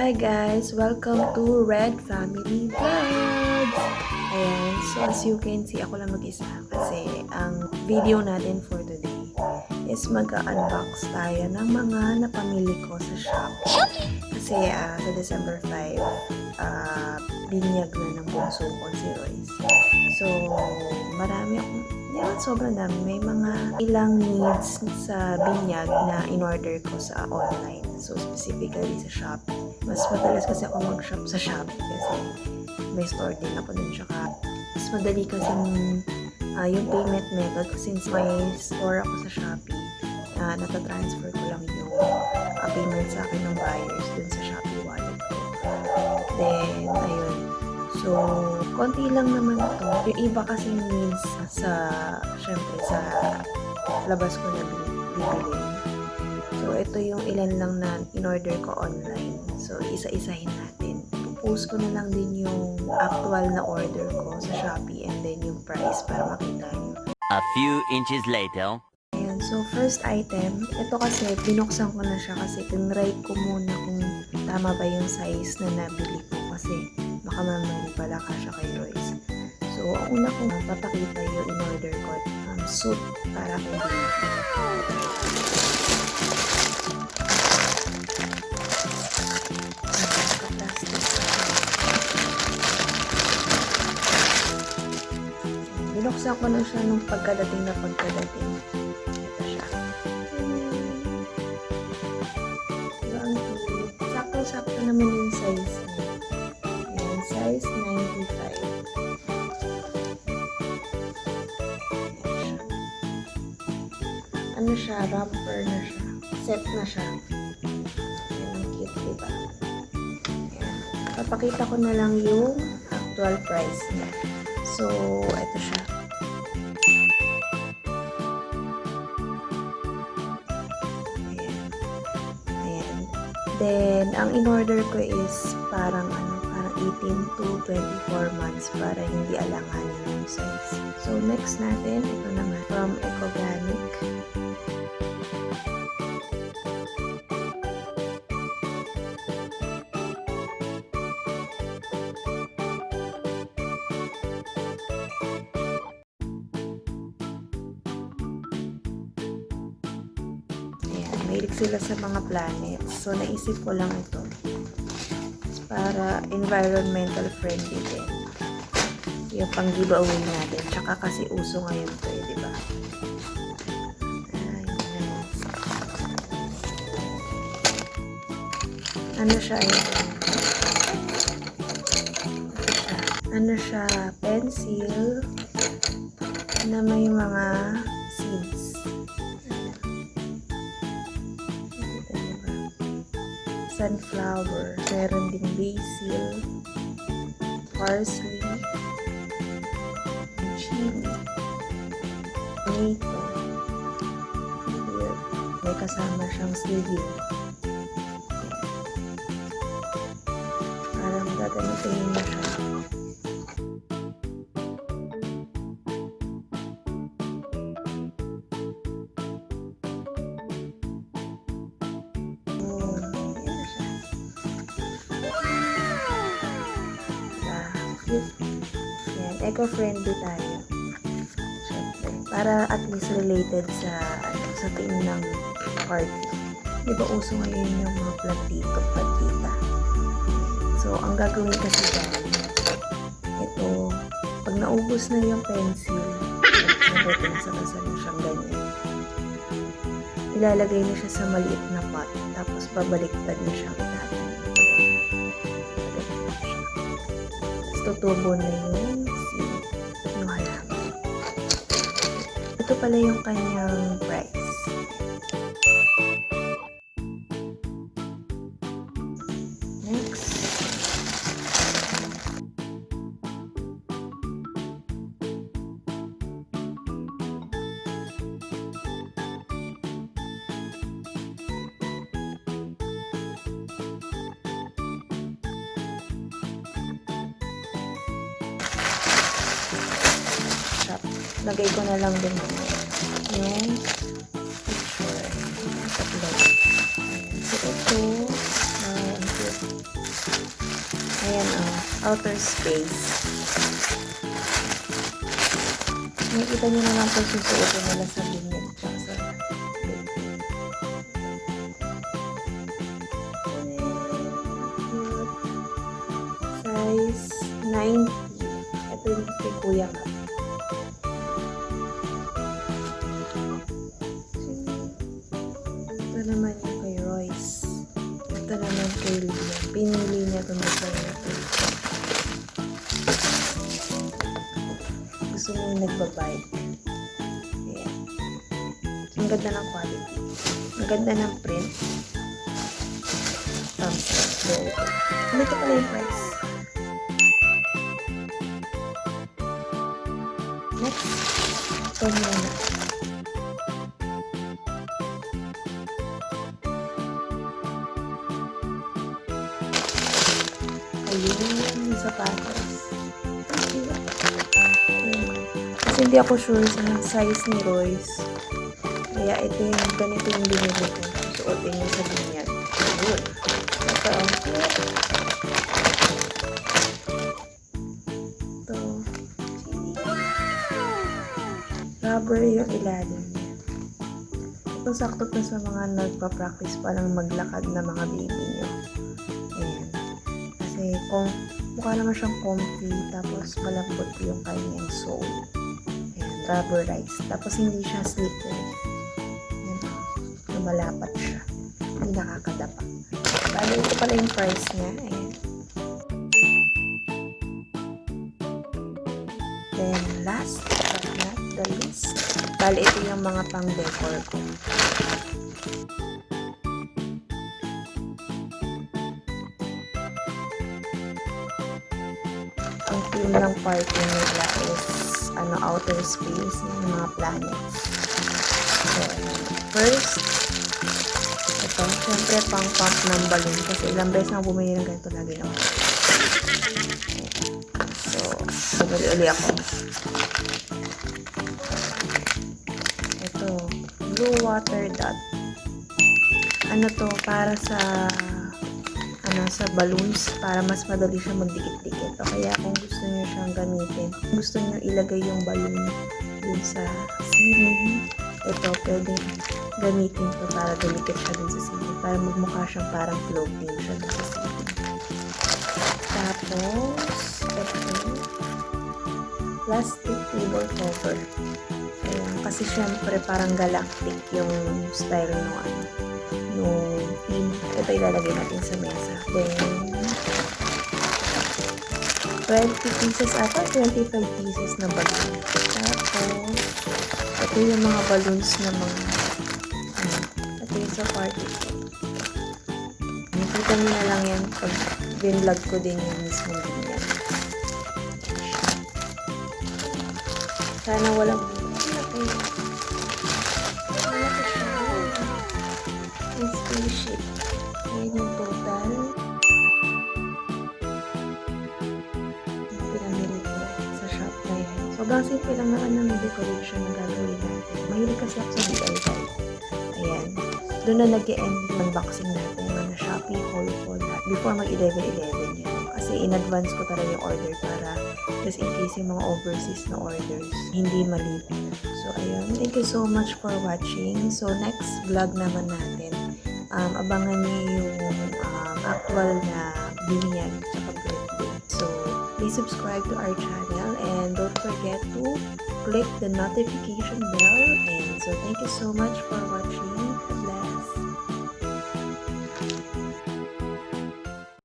Hi guys! Welcome to Red Family Vlogs! Ayan, so as you can see, ako lang mag-isa kasi ang video natin for today is mag-unbox tayo ng mga napamili ko sa Shopee. Kasi sa December 5, binyag na ng bunso ko si Rroyce. So, marami akong, sobrang dami. May mga ilang needs sa binyag na in-order ko sa online. So, specifically sa Shopee. Mas madalas kasi ako mag-shop sa Shopee kasi may store din ako dun. Tsaka, mas madali kasi yung payment method. Since may store ako sa Shopee, natatransfer ko lang yung payment sa akin ng buyers dun sa Shopee wallet ko. Then, ayun. So, konti lang naman to. Yung iba kasi needs syempre sa labas ko na bibili. So, ito yung ilan lang na in-order ko online. So, isa-isahin natin. Post ko na lang din yung actual na order ko sa Shopee and then yung price para makita nyo. A few inches later. Ayan, so first item, ito kasi binuksan ko na siya kasi tinry ko muna kung tama ba yung size na nabili ko kasi baka mamali pala kasya kay Rroyce. So, ang una kong papakita yung in-order ko, suit para kay baby. Binuksan ko na siya nung pagkadating. Ito siya. Diba ang cute? Sakto-sakto naman yung size niya. Ayan, size 95. Ano siya? Romper na siya. Set na siya. Ayan, ang cute, diba? Ayan. Papakita ko na lang yung actual price niya. So, ito siya. Ayan. Then, ang in-order ko is parang 18 to 24 months para hindi alanganin yung size. So, next natin, ito naman from Ekkoganic. Mahilig sila sa mga planets. So, naisip ko lang ito. Para environmental friendly din. Yung pang giveaway natin. Tsaka kasi uso ngayon ito eh, diba? Ano siya yun? Ano siya? Pencil na may mga seeds. Sunflower, meron ding basil, parsley, chili, tomato, may kasama siyang sili. Parang gagamitin mo siya. Yan, eco-friendly tayo. Siyempre, para at least related sa theme ng party. Diba uso ngayon yung mga plantita. So, ang gagawin kasi dyan, ito, pag naubos na yung pencil, siyempre pinasakasan na siyang ganyan. Ilalagay na siya sa maliit na pot, tapos babaliktad na siyang itatanim. Tutubo na yung seed, yung halaman. Ito pala yung kanyang price. Next. Lagay ko na lang din yung picture. Tatlo. So, ito, outer space. Nakikita nyo naman po susuotin nila sa binyag tsaka sa size 90. Ito yung kay kuya ka. Ito naman yung kay Rroyce. Ito naman kay Liam. Pinili niya itong design na ito. Gusto niya yung nagbabike. Ayan. Ang ganda ng quality. Ang ganda ng print. Thumbs up. Very good. Ito pala yung price. Next. Ito muna. Ayun, yung sapatos. Kasi hindi ako sure sa size ni Rroyce. Kaya ito yung ganito yung binili ko. Suotin niya sa binyag. Ayun. Ito. Ito. Rubber yung ilalim niya. Ito sakto to sa mga nagpa-practice pa lang maglakad na mga baby niyo. Ayan. Kasi mukha naman siyang comfy, tapos malambot yung kanyang sole. Ayan, rubberized. Tapos hindi siya slippery. Ayan, lumalapat siya. Hindi nakakadapa. Bali, ito pala yung price niya. Ayan. Then, last but not the least. Bali, ito yung mga pang-decor ko. Ang theme ng party nila is outer space, yung mga planets. So, first, ito, syempre pang pump ng balloon kasi ilang beses na bumili ng ganito lagi naman. So, bumili uli ako. Ito, blue water dot. Ano to, para sa sa balloons para mas madali siya magdikit-dikit. O kaya kung gusto niyo siyang gamitin, gusto niyo ilagay yung balloon dun sa ceiling, ito pwede gamitin to para dumikit siya dun sa ceiling, para magmukha siyang parang floating siya dun sa ceiling. Tapos ito, plastic table cover. Ayan, kasi syempre parang galactic yung style nung theme. Ito ilalagay natin sa mesa. Then, 20 pieces ata, 25 pieces na balloon. Tapos, ito yung mga balloons na mga, ito yung sa party. Nakita nyo na lang yan pag binlog ko din yung mismo din yan. Sana walang spaceship. Ayan yung total. Pinamili ko sa shop na yan. Sobrang simple lang naman ng decoration na gagawin natin. Mahilig kasi ako sa DIY. Ayan. Doon na nag-e-end yung unboxing natin na Shopee haul po lahat. Before mag-11-11 yan. Kasi in advance ko talaga yung order para just in case yung mga overseas na orders hindi mali. So, ayun. Thank you so much for watching. So, next vlog naman natin. Abangan niyo yung actual na binyag tsaka birthday. So, please subscribe to our channel and don't forget to click the notification bell. And so, thank you so much for watching.